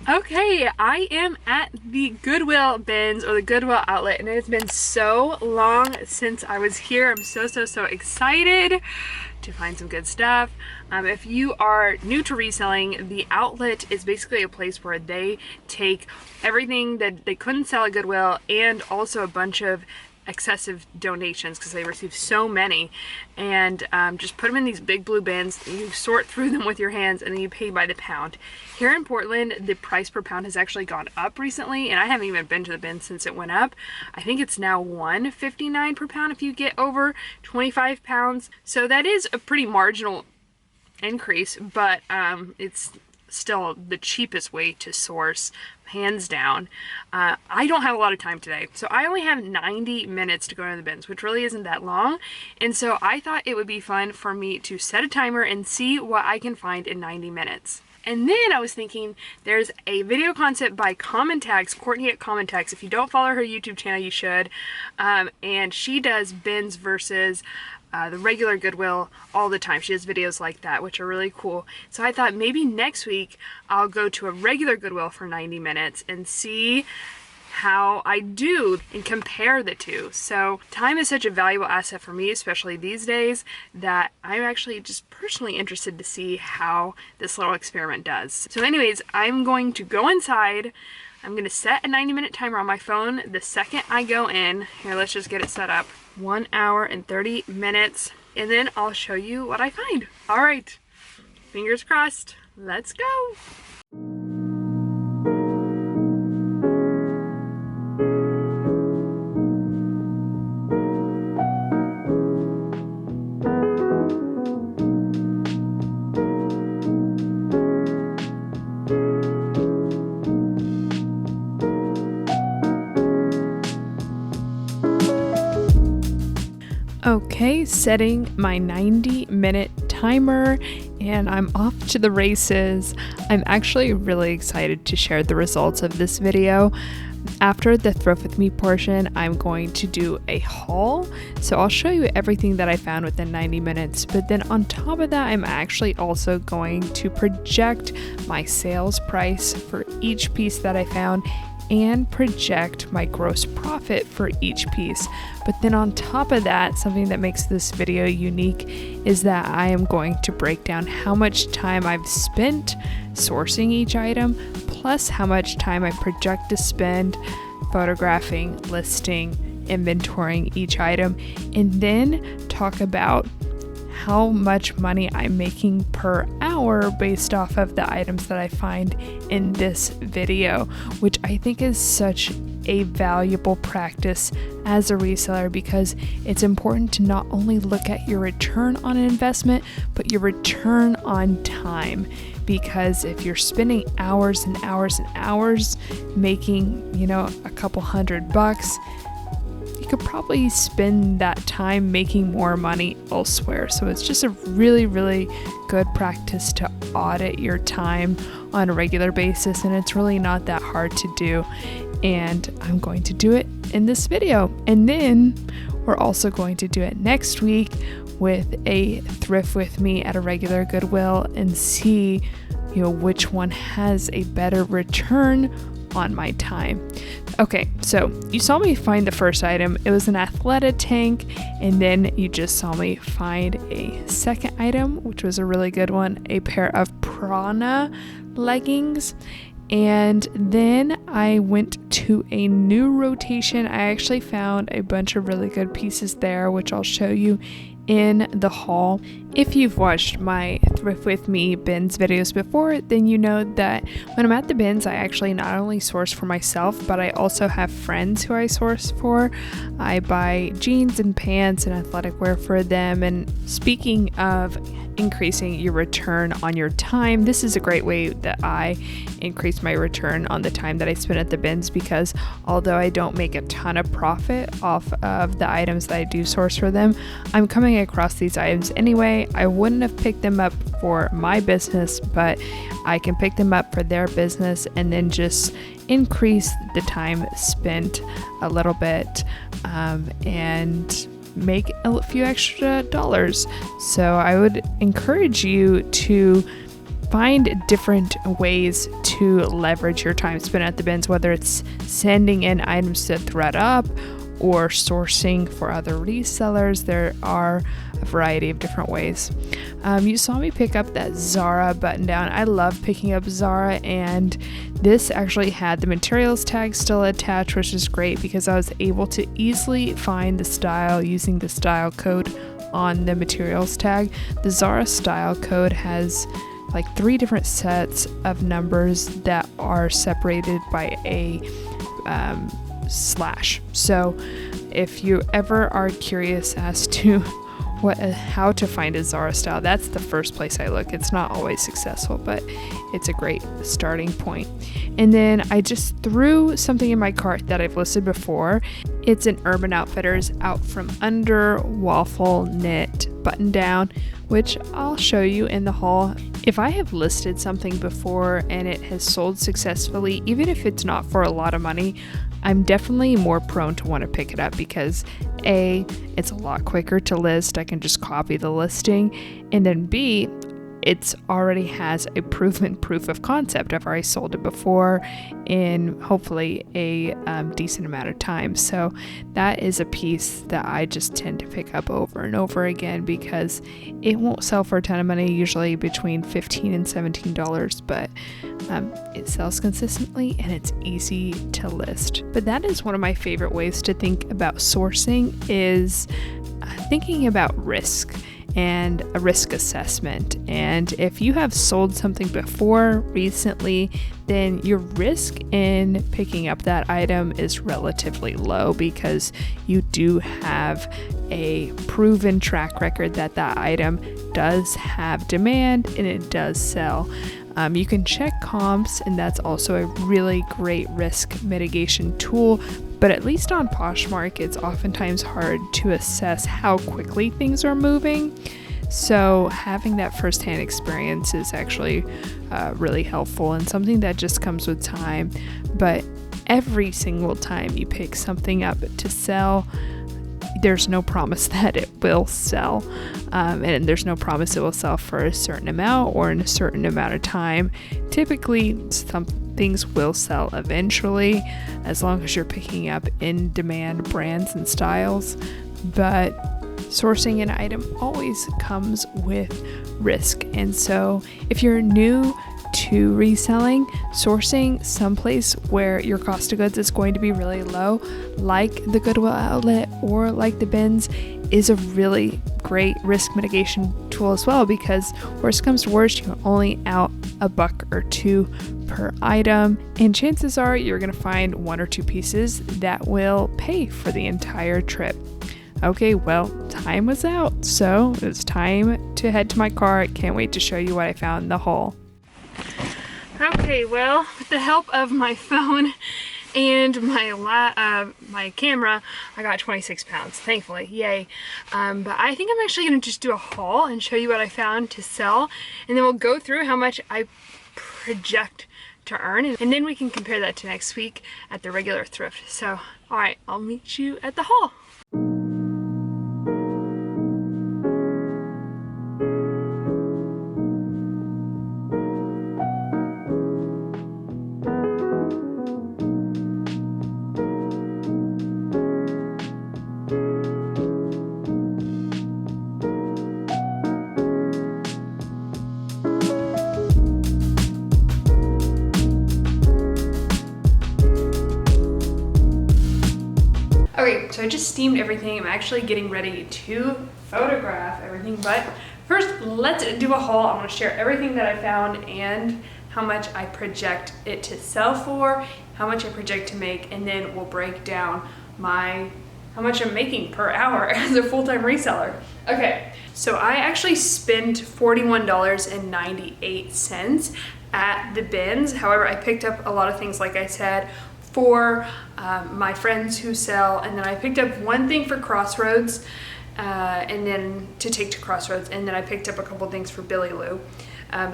Okay, I am at the Goodwill bins or the Goodwill outlet, and it has been so long since I was here. I'm so excited to find some good stuff. If you are new to reselling, the outlet is basically a place where they take everything that they couldn't sell at Goodwill and also a bunch of excessive donations because they receive so many, and just put them in these big blue bins. You sort through them with your hands and then you pay by the pound. Here in Portland, the price per pound has actually gone up recently, and I haven't even been to the bin since it went up. I think it's now $1.59 per pound if you get over 25 pounds. So that is a pretty marginal increase, but it's still the cheapest way to source, hands down. I don't have a lot of time today, so I only have 90 minutes to go to the bins, which really isn't that long. And so I thought it would be fun for me to set a timer and see what I can find in 90 minutes. And then I was thinking, there's a video concept by Common Tags, Courtney at Common Tags. If you don't follow her YouTube channel, you should. And she does bins versus the regular Goodwill all the time. She does videos like that, which are really cool. So I thought maybe next week I'll go to a regular Goodwill for 90 minutes and see how I do and compare the two. So time is such a valuable asset for me, especially these days, that I'm actually just personally interested to see how this little experiment does. So anyways, I'm going to go inside. I'm going to set a 90-minute timer on my phone the second I go in. Here, let's just get it set up. 1 hour and 30 minutes, and then I'll show you what I find. All right, fingers crossed. Let's go. Okay, setting my 90-minute timer, and I'm off to the races. I'm actually really excited to share the results of this video. After the Thrift With Me portion, I'm going to do a haul. So I'll show you everything that I found within 90 minutes. But then on top of that, I'm actually also going to project my sales price for each piece that I found and project my gross profit for each piece. But then on top of that, something that makes this video unique is that I am going to break down how much time I've spent sourcing each item, plus how much time I project to spend photographing, listing, inventorying each item, and then talk about how much money I'm making per hour based off of the items that I find in this video, which I think is such a valuable practice as a reseller, because it's important to not only look at your return on an investment, but your return on time. Because if you're spending hours and hours and hours making, a couple $100, you could probably spend that time making more money elsewhere. So it's just a really good practice to audit your time on a regular basis, and it's really not that hard to do. And I'm going to do it in this video. And then we're also going to do it next week with a Thrift With Me at a regular Goodwill and see, which one has a better return on my time. Okay, so you saw me find the first item. It was an Athleta tank, and then you just saw me find a second item, which was a really good one, a pair of Prana leggings. And then I went to a new rotation. I actually found a bunch of really good pieces there, which I'll show you in the haul. If you've watched my Thrift With Me bins videos before, then you know that when I'm at the bins, I actually not only source for myself, but I also have friends who I source for. I buy jeans and pants and athletic wear for them. And speaking of increasing your return on your time, this is a great way that I increase my return on the time that I spend at the bins, because although I don't make a ton of profit off of the items that I do source for them, I'm coming across these items anyway. I wouldn't have picked them up for my business, but I can pick them up for their business and then just increase the time spent a little bit and make a few extra dollars. So I would encourage you to find different ways to leverage your time spent at the bins, whether it's sending in items to ThredUp or sourcing for other resellers. There are a variety of different ways. You saw me pick up that Zara button down. I love picking up Zara, and this actually had the materials tag still attached, which is great because I was able to easily find the style using the style code on the materials tag. The Zara style code has like 3 different sets of numbers that are separated by a slash. So if you ever are curious as to how to find a Zara style, that's the first place I look. It's not always successful, but it's a great starting point. And then I just threw something in my cart that I've listed before. It's an Urban Outfitters Out From Under waffle knit button down, which I'll show you in the haul. If I have listed something before and it has sold successfully, even if it's not for a lot of money, I'm definitely more prone to want to pick it up because A, it's a lot quicker to list. I can just copy the listing. And then B, it already has a proven proof of concept. I've already sold it before in hopefully a decent amount of time. So that is a piece that I just tend to pick up over and over again because it won't sell for a ton of money, usually between $15 and $17, but it sells consistently and it's easy to list. But that is one of my favorite ways to think about sourcing, is thinking about risk and a risk assessment. And if you have sold something before recently, then your risk in picking up that item is relatively low because you do have a proven track record that that item does have demand and it does sell. You can check comps, and that's also a really great risk mitigation tool. But at least on Poshmark, it's oftentimes hard to assess how quickly things are moving. So having that firsthand experience is actually really helpful and something that just comes with time. But every single time you pick something up to sell, there's no promise that it will sell. And there's no promise it will sell for a certain amount or in a certain amount of time. Typically, some things will sell eventually, as long as you're picking up in-demand brands and styles. But sourcing an item always comes with risk. And so if you're new to reselling, sourcing someplace where your cost of goods is going to be really low, like the Goodwill outlet or like the BINS, is a really great risk mitigation tool as well, because worst comes to worst, you can only out $1 or $2 per item, and chances are you're going to find 1 or 2 pieces that will pay for the entire trip. Okay, well, time was out, so it was time to head to my cart. Can't wait to show you what I found in the haul. Okay, well, with the help of my phone and my camera, I got 26 pounds, thankfully, yay. But I think I'm actually gonna just do a haul and show you what I found to sell, and then we'll go through how much I project to earn, and then we can compare that to next week at the regular thrift. So, all right, I'll meet you at the haul. Okay, so I just steamed everything. I'm actually getting ready to photograph everything, but first let's do a haul. I want to share everything that I found and how much I project it to sell for, how much I project to make, and then we'll break down how much I'm making per hour as a full-time reseller. Okay, so I actually spent $41.98 at the BINS. However, I picked up a lot of things, like I said, for my friends who sell, and then I picked up one thing for Crossroads, and then to take to Crossroads, and then I picked up a couple things for Billy Lou.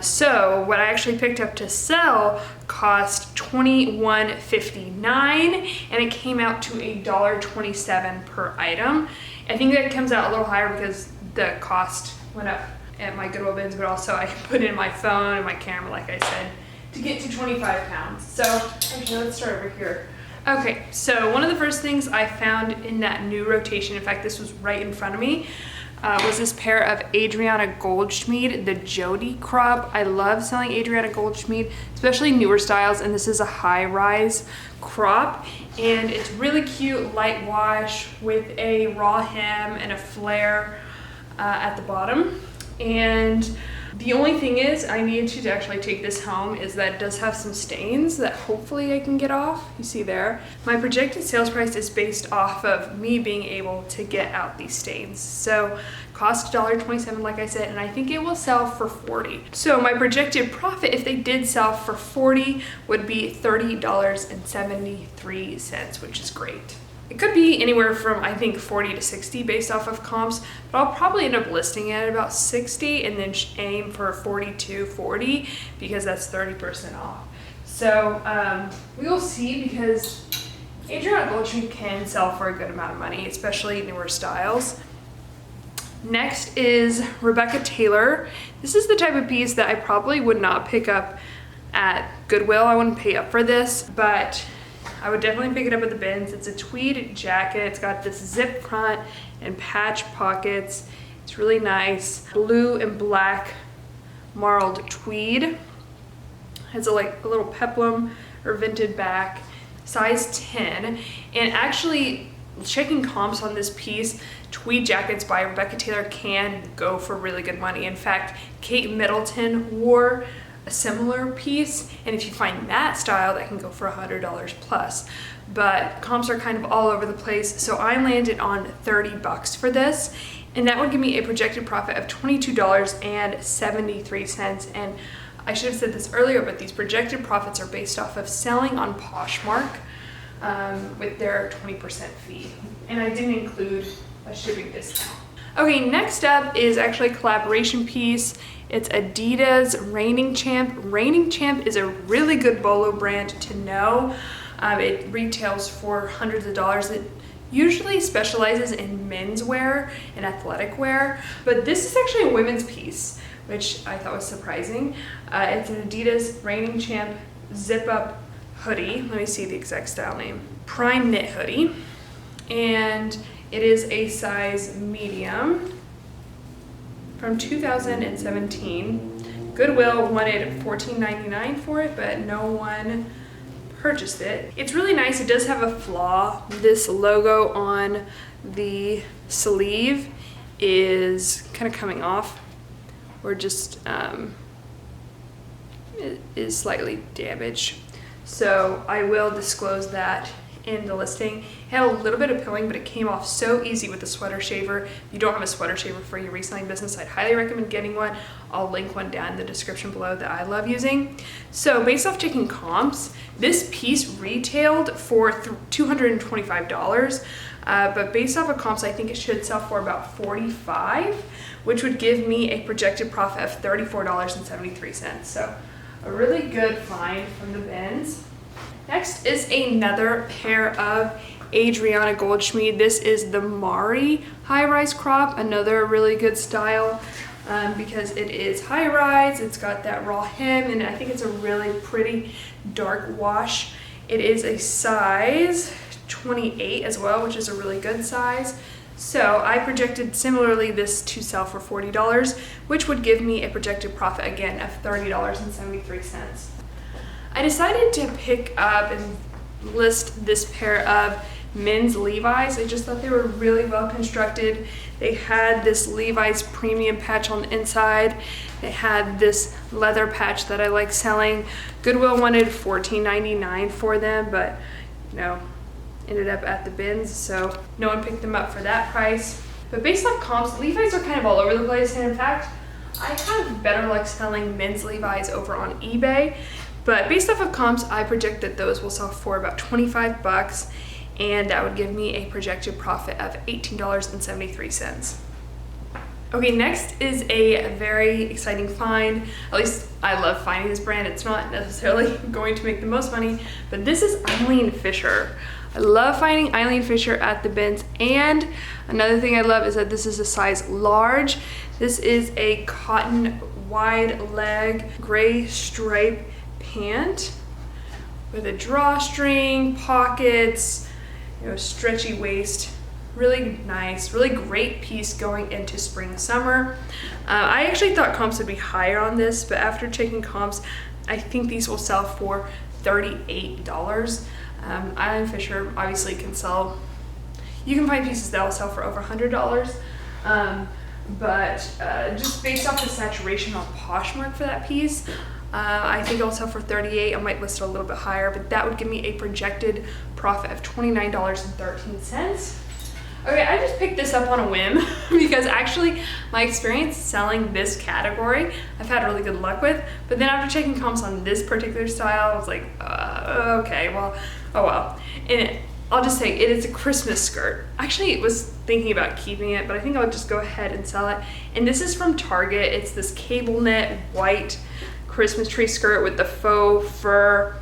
So what I actually picked up to sell cost $21.59, and it came out to $1.27 per item. I think that comes out a little higher because the cost went up at my Goodwill bins, but also I can put in my phone and my camera, like I said, to get to 25 pounds. So actually, let's start over here. Okay, so one of the first things I found in that new rotation, in fact, this was right in front of me, was this pair of Adriana Goldschmied, the Jody crop. I love selling Adriana Goldschmied, especially newer styles, and this is a high-rise crop, and it's really cute, light wash with a raw hem and a flare at the bottom. And the only thing is, I need to actually take this home, is that it does have some stains that hopefully I can get off. You see there. My projected sales price is based off of me being able to get out these stains. So cost $1.27, like I said, and I think it will sell for $40. So my projected profit, if they did sell for $40, would be $30.73, which is great. It could be anywhere from, I think, 40 to 60 based off of comps, but I'll probably end up listing it at about 60 and then aim for 42, 40 because that's 30% off. So we will see, because Adriana Goldschmied can sell for a good amount of money, especially newer styles. Next is Rebecca Taylor. This is the type of piece that I probably would not pick up at Goodwill. I wouldn't pay up for this, but I would definitely pick it up at the bins. It's a tweed jacket. It's got this zip front and patch pockets. It's really nice. Blue and black marled tweed. Has a little peplum or vented back. Size 10. And actually, checking comps on this piece, tweed jackets by Rebecca Taylor can go for really good money. In fact, Kate Middleton wore a similar piece, and if you find that style, that can go for $100 plus. But comps are kind of all over the place, so I landed on $30 for this, and that would give me a projected profit of $22.73. And I should have said this earlier, but these projected profits are based off of selling on Poshmark with their 20% fee, and I didn't include a shipping discount. Okay, next up is actually a collaboration piece. It's Adidas Reigning Champ. Reigning Champ is a really good bolo brand to know. It retails for hundreds of dollars. It usually specializes in menswear and athletic wear, but this is actually a women's piece, which I thought was surprising. It's an Adidas Reigning Champ zip-up hoodie. Let me see the exact style name. Prime knit hoodie, and it is a size medium. From 2017. Goodwill wanted $14.99 for it, but no one purchased it. It's really nice. It does have a flaw. This logo on the sleeve is kind of coming off, or just it is slightly damaged. So I will disclose that in the listing. It had a little bit of pilling, but it came off so easy with the sweater shaver. If you don't have a sweater shaver for your reselling business, I'd highly recommend getting one. I'll link one down in the description below that I love using. So based off checking comps, this piece retailed for $225, but based off of comps, I think it should sell for about $45, which would give me a projected profit of $34.73. So a really good find from the bins. Next is another pair of Adriana Goldschmied. This is the Mari high-rise crop, another really good style because it is high-rise. It's got that raw hem, and I think it's a really pretty dark wash. It is a size 28 as well, which is a really good size. So I projected similarly this to sell for $40, which would give me a projected profit again of $30.73. I decided to pick up and list this pair of men's Levi's. I just thought they were really well constructed. They had this Levi's premium patch on the inside. They had this leather patch that I like selling. Goodwill wanted $14.99 for them, but ended up at the bins, so no one picked them up for that price. But based on comps, Levi's are kind of all over the place, and in fact, I have better luck selling men's Levi's over on eBay. But based off of comps, I project that those will sell for about $25, and that would give me a projected profit of $18.73. Okay, next is a very exciting find. At least I love finding this brand. It's not necessarily going to make the most money, but this is Eileen Fisher. I love finding Eileen Fisher at the bins. And another thing I love is that this is a size large. This is a cotton wide leg gray stripe pant with a drawstring, pockets, you know, stretchy waist. Really nice, really great piece going into spring, summer. I actually thought comps would be higher on this, but after checking comps, I think these will sell for $38. Eileen Fisher obviously can sell, you can find pieces that will sell for over $100. But just based off the saturation on Poshmark for that piece, I think it'll sell for $38. I might list it a little bit higher, but that would give me a projected profit of $29.13. Okay, I just picked this up on a whim because actually my experience selling this category, I've had really good luck with, but then after checking comps on this particular style, I was like, okay, well, oh well. And I'll just say it is a Christmas skirt. Actually, it was thinking about keeping it, but I think I'll just go ahead and sell it. And this is from Target. It's this cable knit white Christmas tree skirt with the faux fur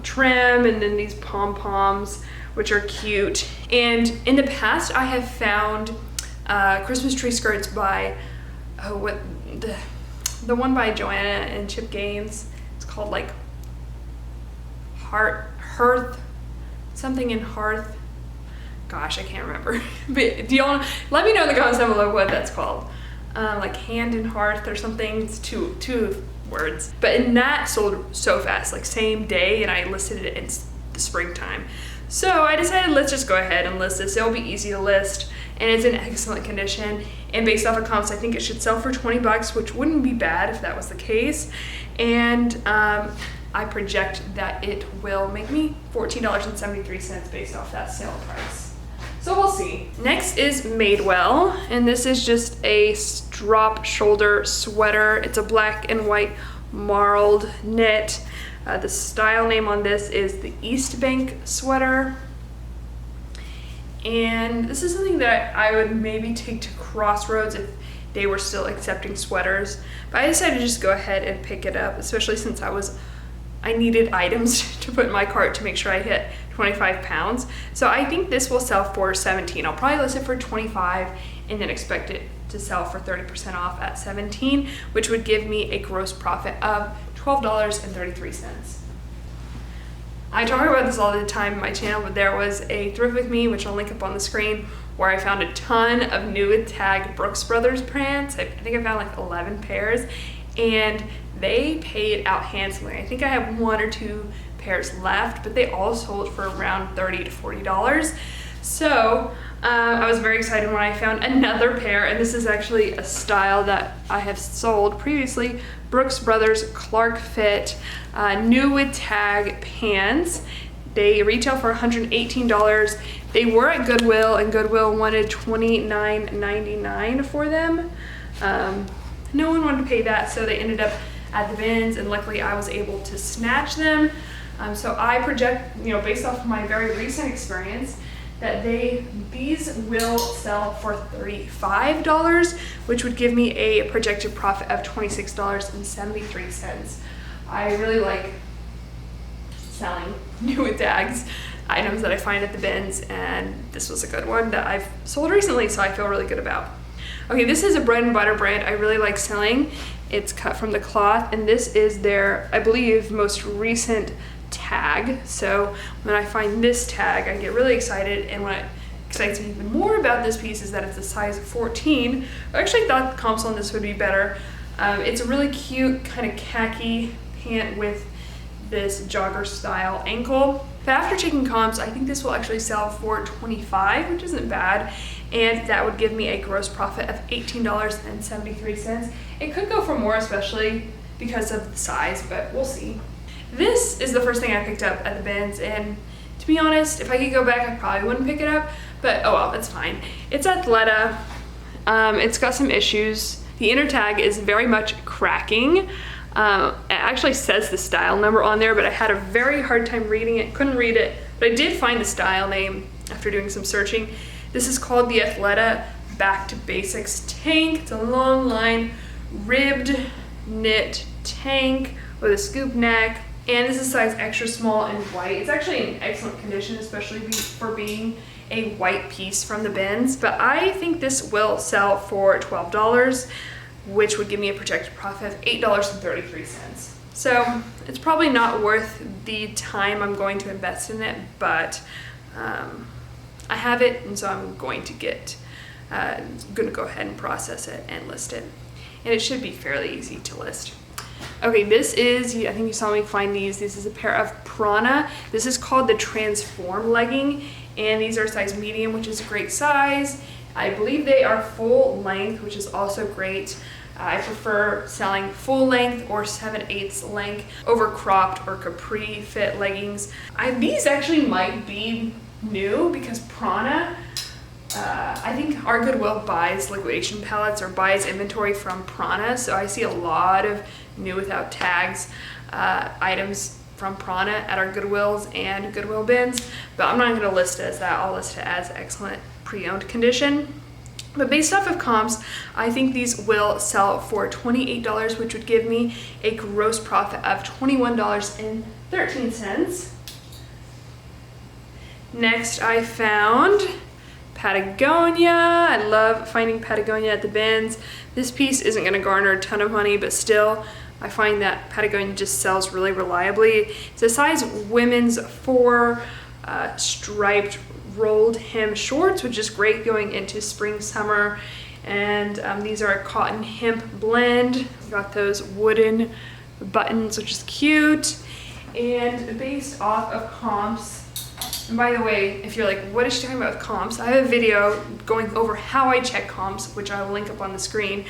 trim and then these pom-poms, which are cute. And in the past, I have found Christmas tree skirts by, the one by Joanna and Chip Gaines. It's called like Hearth, something in Hearth. Gosh, I can't remember. But do y'all, let me know in the comments down below what that's called. Like Hand in Hearth or something. It's two words. But in that sold so fast, like same day, and I listed it in the springtime. So I decided let's just go ahead and list this. It'll be easy to list and it's in excellent condition. And based off of comps, I think it should sell for 20 bucks, which wouldn't be bad if that was the case. And I project that it will make me $14.73 based off that sale price. So we'll see. Next is Madewell, and this is just a drop shoulder sweater. It's a black and white marled knit. The style name on this is the East Bank sweater. And this is something that I would maybe take to Crossroads if they were still accepting sweaters. But I decided to just go ahead and pick it up, especially since I needed items to put in my cart to make sure I hit 25 pounds. So I think this will sell for $17. I'll probably list it for $25 and then expect it to sell for 30% off at $17, which would give me a gross profit of $12.33. I talk about this all the time on my channel, but there was a Thrift with me, which I'll link up on the screen, where I found a ton of new with tag Brooks Brothers pants. I think I found like 11 pairs, and they paid out handsomely. I think I have 1 or 2 pairs left, but they all sold for around $30 to $40. So I was very excited when I found another pair, and this is actually a style that I have sold previously. Brooks Brothers Clark Fit new with tag pants. They retail for $118. They were at Goodwill, and Goodwill wanted $29.99 for them. No one wanted to pay that, so they ended up at the bins, and luckily I was able to snatch them. So I project, based off of my very recent experience, that these will sell for $35, which would give me a projected profit of $26.73. I really like selling new with tags items that I find at the bins, and this was a good one that I've sold recently, so I feel really good about. Okay, this is a bread and butter brand I really like selling. It's cut from the cloth, and this is their, I believe, most recent tag. So when I find this tag, I get really excited, and what excites me even more about this piece is that it's a size 14. I actually thought the comps on this would be better. It's a really cute kind of khaki pant with this jogger style ankle. But after checking comps, I think this will actually sell for $25, which isn't bad, and that would give me a gross profit of $18.73. It could go for more, especially because of the size, but we'll see. This is the first thing I picked up at the bins, and to be honest, if I could go back, I probably wouldn't pick it up, but oh well, it's fine. It's Athleta. It's got some issues. The inner tag is very much cracking. It actually says the style number on there, but I had a very hard time reading it, couldn't read it, but I did find the style name after doing some searching. This is called the Athleta Back to Basics tank. It's a long line ribbed knit tank with a scoop neck, and this is size extra small and white. It's actually in excellent condition, especially for being a white piece from the bins, but I think this will sell for $12, which would give me a projected profit of $8.33. So it's probably not worth the time I'm going to invest in it, but I have it, and so I'm going to go ahead and process it and list it. And it should be fairly easy to list. Okay, this is, I think you saw me find these. This is a pair of Prana. This is called the Transform legging, and these are size medium, which is a great size. I believe they are full length, which is also great. I prefer selling full length or 7/8 length over cropped or capri fit leggings. These actually might be new because Prana, I think our Goodwill buys liquidation pallets or buys inventory from Prana, so I see a lot of new without tags items from Prana at our Goodwills and Goodwill bins, but I'm not going to list it as that. I'll list it as excellent pre-owned condition. But based off of comps, I think these will sell for $28, which would give me a gross profit of $21.13. Next, I found Patagonia. I love finding Patagonia at the bins. This piece isn't going to garner a ton of money, but still, I find that Patagonia just sells really reliably. It's a size women's 4 striped rolled hem shorts, which is great going into spring, summer. And these are a cotton hemp blend. Got those wooden buttons, which is cute. And based off of comps, and by the way, if you're like, what is she talking about with comps? I have a video going over how I check comps, which I will link up on the screen.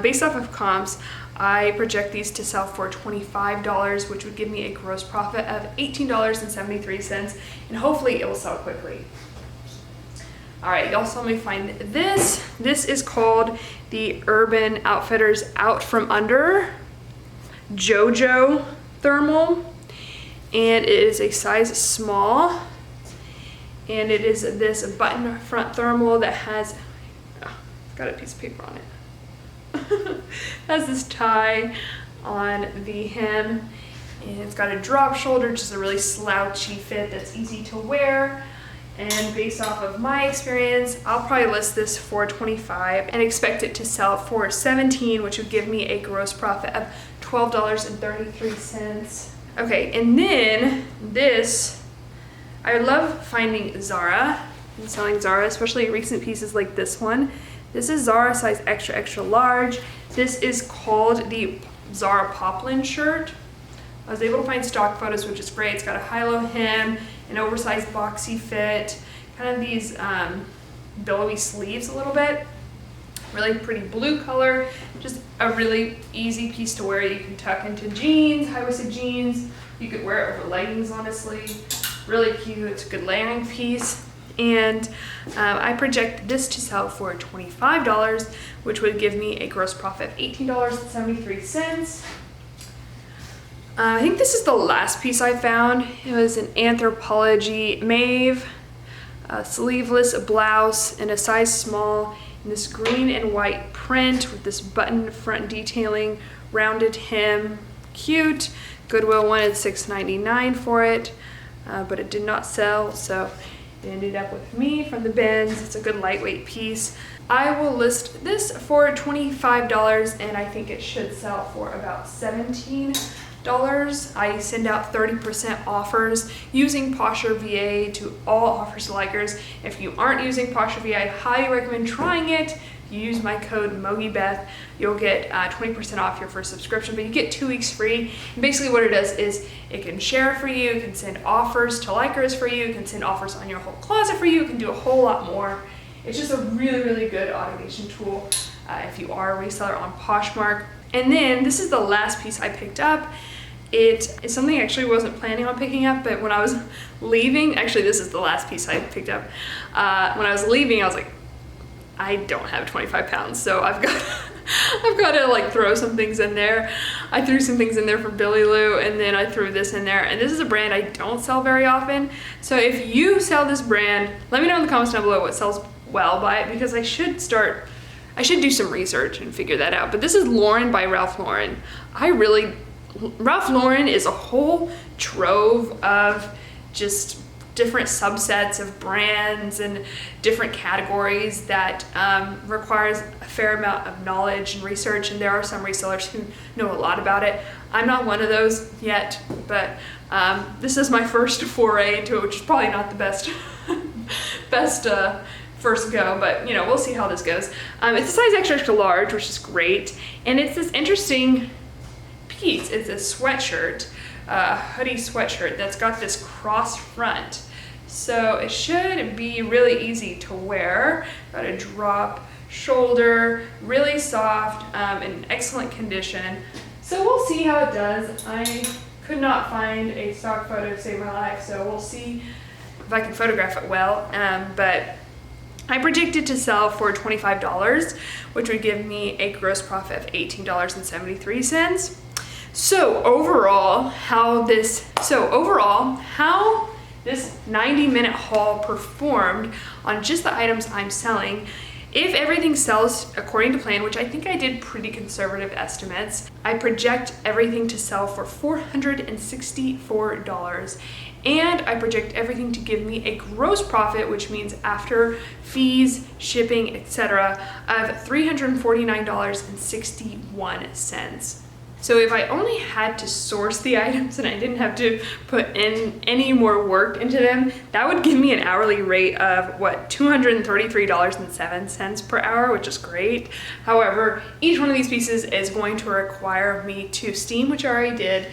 Based off of comps, I project these to sell for $25, which would give me a gross profit of $18.73, and hopefully it will sell quickly. All right, y'all saw me find this. This is called the Urban Outfitters Out From Under JoJo Thermal, and it is a size small, and it is this button front thermal that has, got a piece of paper on it. Has this tie on the hem, and it's got a drop shoulder, just a really slouchy fit that's easy to wear. And based off of my experience, I'll probably list this for $25 and expect it to sell for $17, which would give me a gross profit of $12.33. Okay, and then this, I love finding Zara and selling Zara, especially recent pieces like this one. This is Zara size extra, extra large. This is called the Zara Poplin shirt. I was able to find stock photos, which is great. It's got a high-low hem, an oversized boxy fit, kind of these billowy sleeves a little bit. Really pretty blue color, just a really easy piece to wear. You can tuck into jeans, high-waisted jeans. You could wear it over leggings, honestly. Really cute, it's a good layering piece. And I project this to sell for $25, which would give me a gross profit of $18.73. I think this is the last piece I found. It was an Anthropologie Mauve, a sleeveless blouse in a size small, in this green and white print with this button front detailing, rounded hem, cute. Goodwill wanted $6.99 for it, but it did not sell, so it ended up with me from the bins. It's a good lightweight piece. I will list this for $25, and I think it should sell for about $17. I send out 30% offers using Posher VA to all offers likers. If you aren't using Posher VA, I highly recommend trying it. If you use my code MOGIBETH, you'll get 20% off your first subscription, but you get 2 weeks free. And basically what it does is it can share for you, it can send offers to likers for you, it can send offers on your whole closet for you, it can do a whole lot more. It's just a really, really good automation tool if you are a reseller on Poshmark. And then this is the last piece I picked up. It is something I actually wasn't planning on picking up, but when I was leaving, actually this is the last piece I picked up. When I was leaving, I was like, I don't have 25 pounds, so I've got to like throw some things in there. I threw some things in there for Billy Lou, and then I threw this in there. And this is a brand I don't sell very often. So if you sell this brand, let me know in the comments down below well by it because I should do some research and figure that out. But this is Lauren by Ralph Lauren. Ralph Lauren is a whole trove of just different subsets of brands and different categories that requires a fair amount of knowledge and research, and there are some resellers who know a lot about it. I'm not one of those yet, but this is my first foray into it, which is probably not the best first go, but you know, we'll see how this goes. It's a size extra extra large, which is great, and it's this interesting piece. It's a sweatshirt, hoodie sweatshirt that's got this cross front, so it should be really easy to wear. Got a drop shoulder, really soft, in excellent condition. So we'll see how it does. I could not find a stock photo to save my life, so we'll see if I can photograph it well. But I projected to sell for $25, which would give me a gross profit of $18.73. So overall, how this 90-minute haul performed on just the items I'm selling. If everything sells according to plan, which I think I did pretty conservative estimates, I project everything to sell for $464. And I project everything to give me a gross profit, which means after fees, shipping, etc., of $349.61. So if I only had to source the items and I didn't have to put in any more work into them, that would give me an hourly rate of $233.07 per hour, which is great. However, each one of these pieces is going to require me to steam, which I already did,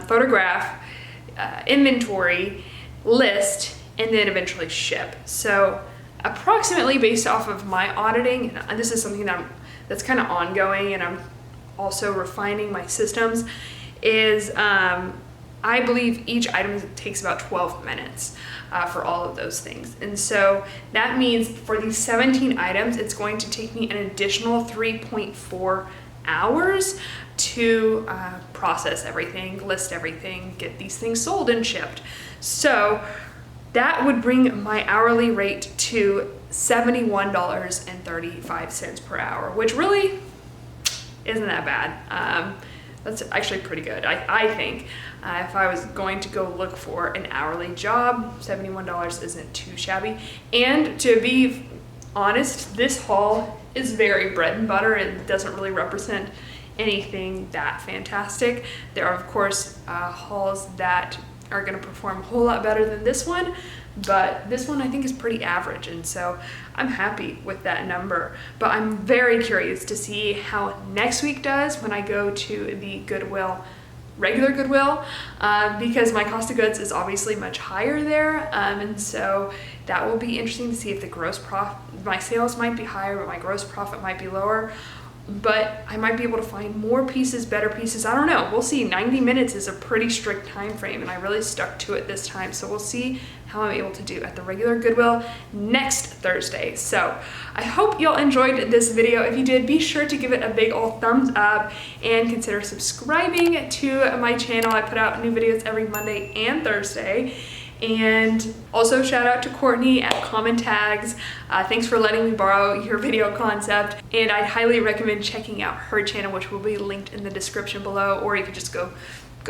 photograph, inventory, list, and then eventually ship. So approximately based off of my auditing, and this is something that's kind of ongoing, and I'm also refining my systems, is I believe each item takes about 12 minutes for all of those things. And so that means for these 17 items, it's going to take me an additional 3.4 hours to process everything, list everything, get these things sold and shipped. So that would bring my hourly rate to $71.35 per hour, which really isn't that bad. That's actually pretty good, I think. If I was going to go look for an hourly job, $71 isn't too shabby. And to be honest, this haul is very bread and butter. It doesn't really represent anything that fantastic. There are, of course, hauls that are going to perform a whole lot better than this one, but this one I think is pretty average, and so I'm happy with that number. But I'm very curious to see how next week does when I go to the Goodwill, regular Goodwill, because my cost of goods is obviously much higher there, and so that will be interesting to see if the gross profit, my sales might be higher, but my gross profit might be lower. But I might be able to find more pieces, better pieces. I don't know. We'll see. 90 minutes is a pretty strict time frame, and I really stuck to it this time. So we'll see how I'm able to do at the regular Goodwill next Thursday. So I hope y'all enjoyed this video. If you did, be sure to give it a big old thumbs up and consider subscribing to my channel. I put out new videos every Monday and Thursday. And also shout out to Courtney at Common Tags. Thanks for letting me borrow your video concept, and I highly recommend checking out her channel, which will be linked in the description below, or you could just go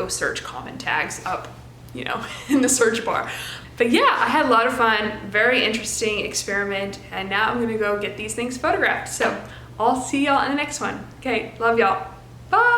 search Common Tags up, you know, in the search bar. But yeah, I had a lot of fun, very interesting experiment, and now I'm gonna go get these things photographed. So I'll see y'all in the next one. Okay, love y'all. Bye.